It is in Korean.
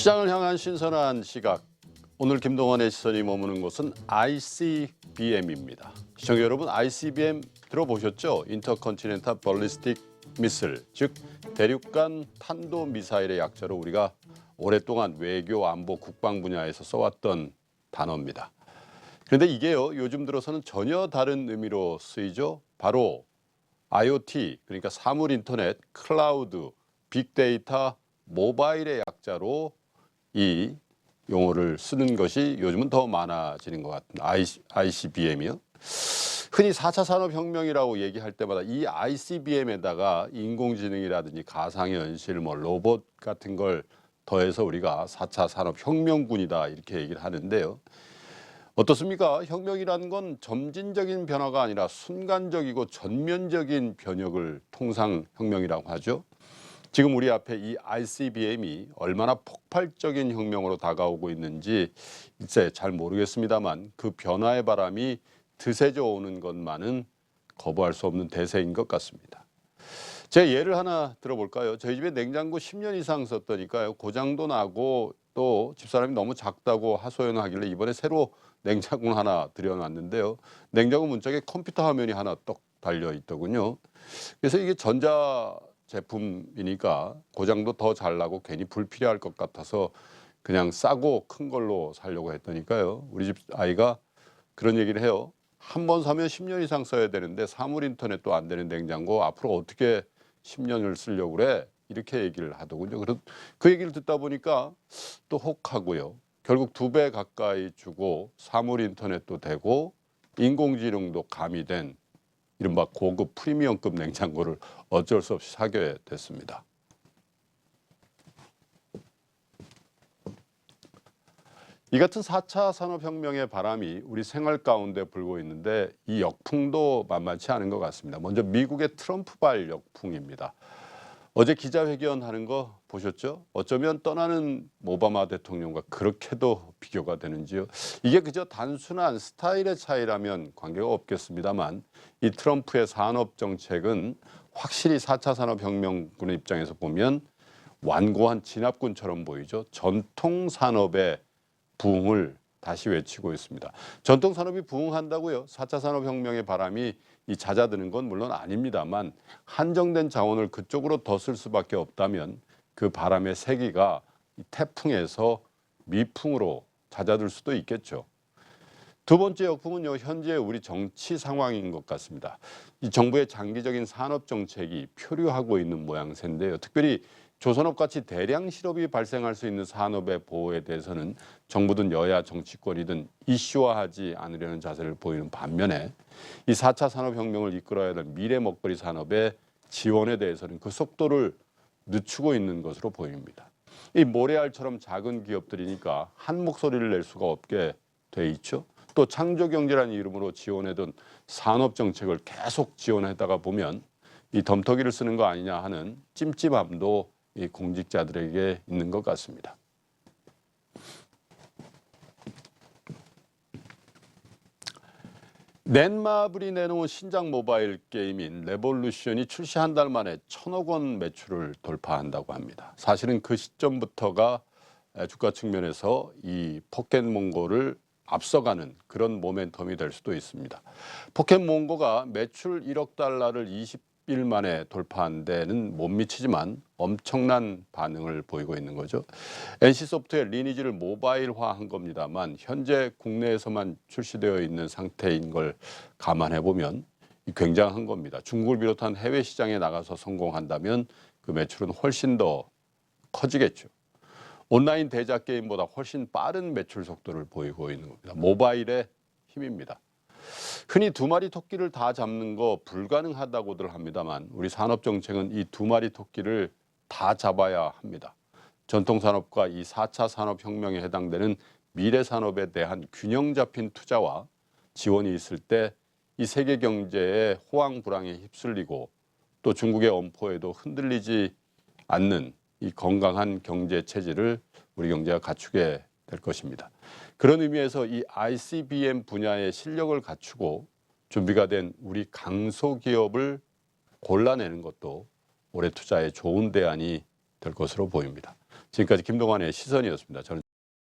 시장을 향한 신선한 시각. 오늘 김동원의 시선이 머무는 곳은 ICBM입니다. 시청자 여러분, ICBM 들어보셨죠? 인터컨티넨탈 발리스틱 미슬, 즉 대륙간 탄도 미사일의 약자로 우리가 오랫동안 외교, 안보, 국방 분야에서 써왔던 단어입니다. 그런데 이게요, 요즘 들어서는 전혀 다른 의미로 쓰이죠. 바로 IoT, 그러니까 사물 인터넷, 클라우드, 빅데이터, 모바일의 약자로 이 용어를 쓰는 것이 요즘은 더 많아지는 것 같은 ICBM이요. 흔히 4차 산업혁명이라고 얘기할 때마다 이 ICBM에다가 인공지능이라든지 가상현실, 로봇 같은 걸 더해서 우리가 4차 산업혁명군이다 이렇게 얘기를 하는데요. 어떻습니까? 혁명이라는 건 점진적인 변화가 아니라 순간적이고 전면적인 변혁을 통상 혁명이라고 하죠. 지금 우리 앞에 이 ICBM이 얼마나 폭발적인 혁명으로 다가오고 있는지 이제 잘 모르겠습니다만 그 변화의 바람이 드세져 오는 것만은 거부할 수 없는 대세인 것 같습니다. 제가 예를 하나 들어볼까요? 저희 집에 냉장고 10년 이상 썼더니까요. 고장도 나고 또 집사람이 너무 작다고 하소연하길래 이번에 새로 냉장고를 하나 들여놨는데요. 냉장고 문짝에 컴퓨터 화면이 하나 떡 달려 있더군요. 그래서 이게 전자 제품이니까 고장도 더 잘 나고 괜히 불필요할 것 같아서 그냥 싸고 큰 걸로 사려고 했더니까요. 우리 집 아이가 그런 얘기를 해요. 한 번 사면 10년 이상 써야 되는데 사물 인터넷도 안 되는 냉장고 앞으로 어떻게 10년을 쓰려고 그래? 이렇게 얘기를 하더군요. 그 얘기를 듣다 보니까 또 혹하고요. 결국 2배 가까이 주고 사물 인터넷도 되고 인공지능도 가미된 이른바 고급 프리미엄급 냉장고를 어쩔 수 없이 사게 됐습니다. 이 같은 4차 산업혁명의 바람이 우리 생활 가운데 불고 있는데 이 역풍도 만만치 않은 것 같습니다. 먼저 미국의 트럼프발 역풍입니다. 어제 기자회견하는 거 보셨죠? 어쩌면 떠나는 오바마 대통령과 그렇게도 비교가 되는지요. 이게 그저 단순한 스타일의 차이라면 관계가 없겠습니다만 이 트럼프의 산업 정책은 확실히 4차 산업혁명군의 입장에서 보면 완고한 진압군처럼 보이죠. 전통 산업의 부흥을 다시 외치고 있습니다. 전통 산업이 부흥한다고요. 4차 산업혁명의 바람이 잦아드는 건 물론 아닙니다만 한정된 자원을 그쪽으로 더 쓸 수밖에 없다면 그 바람의 세기가 태풍에서 미풍으로 잦아들 수도 있겠죠. 두 번째 역풍은요, 현재 우리 정치 상황인 것 같습니다. 이 정부의 장기적인 산업 정책이 표류하고 있는 모양새인데요. 특별히 조선업같이 대량 실업이 발생할 수 있는 산업의 보호에 대해서는 정부든 여야 정치권이든 이슈화하지 않으려는 자세를 보이는 반면에 이 4차 산업혁명을 이끌어야 할 미래 먹거리 산업의 지원에 대해서는 그 속도를 늦추고 있는 것으로 보입니다. 이 모래알처럼 작은 기업들이니까 한 목소리를 낼 수가 없게 돼 있죠. 또 창조경제라는 이름으로 지원해둔 산업정책을 계속 지원하다가 보면 이 덤터기를 쓰는 거 아니냐 하는 찜찜함도 이 공직자들에게 있는 것 같습니다. 넷마블이 내놓은 신작 모바일 게임인 레볼루션이 출시 한 달 만에 1,000억 원 매출을 돌파한다고 합니다. 사실은 그 시점부터가 주가 측면에서 이 포켓몬고를 앞서가는 그런 모멘텀이 될 수도 있습니다. 포켓몬고가 매출 1억 달러를 20일 만에 돌파한 데는 못 미치지만 엄청난 반응을 보이고 있는 거죠. NC소프트의 리니지를 모바일화한 겁니다만 현재 국내에서만 출시되어 있는 상태인 걸 감안해 보면 굉장한 겁니다. 중국을 비롯한 해외 시장에 나가서 성공한다면 그 매출은 훨씬 더 커지겠죠. 온라인 대작 게임보다 훨씬 빠른 매출 속도를 보이고 있는 겁니다. 모바일의 힘입니다. 흔히 2마리 토끼를 다 잡는 거 불가능하다고들 합니다만 우리 산업정책은 이 2마리 토끼를 다 잡아야 합니다. 전통산업과 이 4차 산업혁명에 해당되는 미래산업에 대한 균형 잡힌 투자와 지원이 있을 때 이 세계 경제의 호황불황에 휩쓸리고 또 중국의 엄포에도 흔들리지 않는 이 건강한 경제 체질을 우리 경제가 갖추게 될 것입니다. 그런 의미에서 이 ICBM 분야의 실력을 갖추고 준비가 된 우리 강소기업을 골라내는 것도 올해 투자에 좋은 대안이 될 것으로 보입니다. 지금까지 김동완의 시선이었습니다. 저는